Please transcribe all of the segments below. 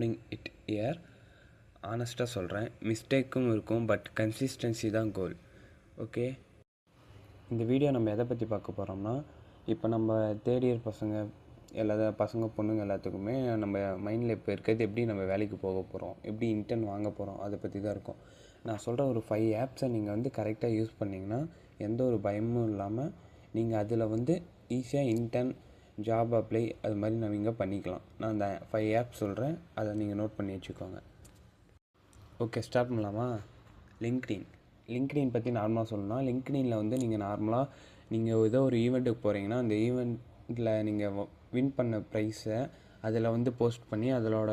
It year. ஆனஸ்ட்டாக சொல்கிறேன், மிஸ்டேக்கும் இருக்கும், but consistency தான் கோல். ஓகே, இந்த வீடியோ நம்ம எதை பற்றி பார்க்க போகிறோம்னா, இப்போ நம்ம தேர்ட் இயர் பசங்க பசங்க பொண்ணுங்க எல்லாத்துக்குமே நம்ம மைண்டில் இப்போ இருக்கிறது எப்படி நம்ம வேலைக்கு போக போகிறோம், எப்படி இன்டர்ன் வாங்க போகிறோம், அதை பற்றி தான் இருக்கும். நான் சொல்கிற ஒரு 5 ஆப்ஸை நீங்கள் வந்து கரெக்டாக யூஸ் பண்ணிங்கன்னா எந்த ஒரு பயமும் இல்லாமல் நீங்கள் அதில் வந்து ஈஸியாக இன்டர்ன், ஜாப் அப்ளை அது மாதிரி நீங்கள் பண்ணிக்கலாம். நான் அந்த 5 ஆப்ஸ் சொல்கிறேன், அதை நீங்கள் நோட் பண்ணி வச்சுக்கோங்க. ஓகே, ஸ்டார்ட் பண்ணலாமா? லிங்க்டின் பற்றி நார்மலாக சொல்லணும்னா, லிங்க்டினில் வந்து நீங்கள் ஏதோ ஒரு ஈவெண்ட்டுக்கு போகிறீங்கன்னா அந்த ஈவெண்ட்டில் நீங்கள் வின் பண்ண ப்ரைஸை அதில் வந்து போஸ்ட் பண்ணி அதோட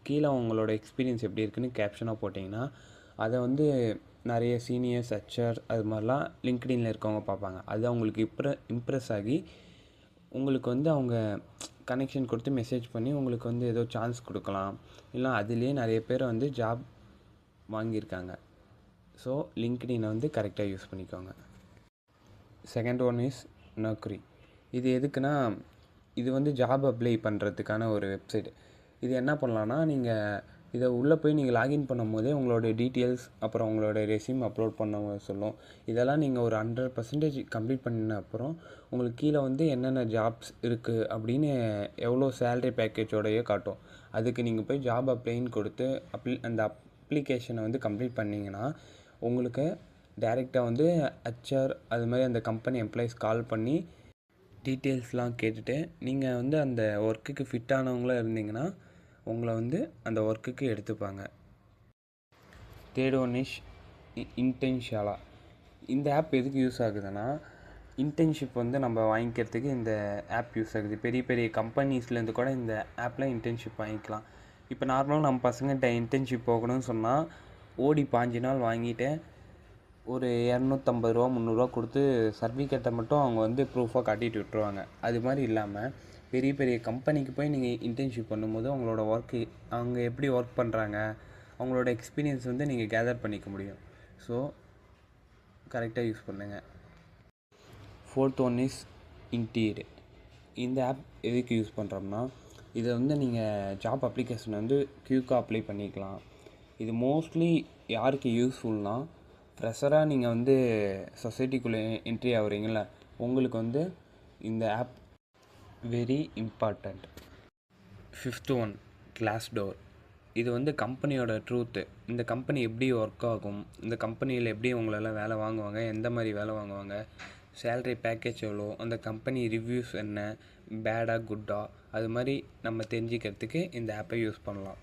கீழே உங்களோட எக்ஸ்பீரியன்ஸ் எப்படி இருக்குன்னு கேப்ஷனாக போட்டிங்கன்னா அதை வந்து நிறைய சீனியர்ஸ், ஹெச்ஆர் அது மாதிரிலாம் லிங்க்டினில் இருக்கவங்க பார்ப்பாங்க. அது அவங்களுக்கு இம்ப்ரெஸ் ஆகி உங்களுக்கு வந்து அவங்க கனெக்ஷன் கொடுத்து மெசேஜ் பண்ணி உங்களுக்கு வந்து ஏதோ சான்ஸ் கொடுக்கலாம். இல்லை அதுலேயே நிறைய பேர் வந்து ஜாப் வாங்கியிருக்காங்க. ஸோ லிங்க்டினை வந்து கரெக்டாக யூஸ் பண்ணிக்கோங்க. Second one is நௌக்கரி. இது எதுக்குன்னா, இது வந்து ஜாப் அப்ளை பண்ணுறதுக்கான ஒரு வெப்சைட். இது என்ன பண்ணலான்னா, நீங்கள் இதை உள்ளே போய் நீங்கள் லாகின் பண்ணும் போதே உங்களோட டீட்டெயில்ஸ், அப்புறம் உங்களோட ரெஸ்யூம் அப்லோட் பண்ண சொல்லும். இதெல்லாம் நீங்கள் ஒரு 100% கம்ப்ளீட் பண்ணின அப்புறம் உங்களுக்கு கீழே வந்து என்னென்ன ஜாப்ஸ் இருக்குது அப்படின்னு எவ்வளோ சேலரி பேக்கேஜோடையே காட்டும். அதுக்கு நீங்கள் போய் ஜாப் அப்ளைன்னு கொடுத்து அந்த அப்ளிகேஷனை வந்து கம்ப்ளீட் பண்ணிங்கன்னா உங்களுக்கு டைரெக்டாக வந்து ஹெச்ஆர் அது மாதிரி அந்த கம்பெனி எம்ப்ளாயீஸ் கால் பண்ணி டீட்டெயில்ஸ்லாம் கேட்டுட்டு நீங்கள் வந்து அந்த ஒர்க்குக்கு ஃபிட்டானவங்களாக இருந்தீங்கன்னா உங்களை வந்து அந்த ஒர்க்குக்கு எடுத்துப்பாங்க. தேர்ட் ஒன் இஸ் இன்டர்ன்ஷியலா. இந்த ஆப் எதுக்கு யூஸ் ஆகுதுன்னா, இன்டர்ன்ஷிப் வந்து நம்ம வாங்கிக்கிறதுக்கு இந்த ஆப் யூஸ் ஆகுது. பெரிய பெரிய கம்பெனிஸ்லேருந்து கூட இந்த ஆப்பில் இன்டர்ன்ஷிப் வாங்கிக்கலாம். இப்போ நார்மலாக நம்ம பசங்கள்கிட்ட இன்டர்ன்ஷிப் போகணும்னு சொன்னால் ஓடி 5 நாள் வாங்கிட்டு ஒரு 250 ரூபா 300 கொடுத்து சர்டிஃபிகேட்டை மட்டும் அவங்க வந்து ப்ரூஃபாக காட்டிட்டு விட்டுருவாங்க. அது மாதிரி இல்லாமல் பெரிய பெரிய கம்பெனிக்கு போய் நீங்கள் இன்டர்ன்ஷிப் பண்ணும்போது அவங்களோட ஒர்க்கு, அவங்க எப்படி ஒர்க் பண்ணுறாங்க, அவங்களோட எக்ஸ்பீரியன்ஸ் வந்து நீங்கள் கேதர் பண்ணிக்க முடியும். ஸோ கரெக்டாக யூஸ் பண்ணுங்கள். Fourth one is indeed. இந்த ஆப் எதுக்கு யூஸ் பண்ணுறோம்னா, இதை வந்து நீங்கள் ஜாப் அப்ளிகேஷன் வந்து குயிக்காக அப்ளை பண்ணிக்கலாம். இது மோஸ்ட்லி யாருக்கு யூஸ்ஃபுல்னால், ஃப்ரெஷராக நீங்கள் வந்து சொசைட்டிக்குள்ளே என்ட்ரி ஆகுறீங்கள, உங்களுக்கு வந்து இந்த app very important. Fifth one கிளாஸ்டோர். இது வந்து கம்பெனியோட ட்ரூத்து. இந்த கம்பெனி எப்படி ஒர்க் ஆகும், இந்த கம்பெனியில் எப்படி உங்களெல்லாம் வேலை வாங்குவாங்க, எந்த மாதிரி வேலை வாங்குவாங்க, சேலரி பேக்கேஜ் எவ்வளோ, அந்த கம்பெனி ரிவ்யூஸ் என்ன, பேடாக குட்டா, அது மாதிரி நம்ம தெரிஞ்சுக்கிறதுக்கு இந்த ஆப்பை யூஸ் பண்ணலாம்.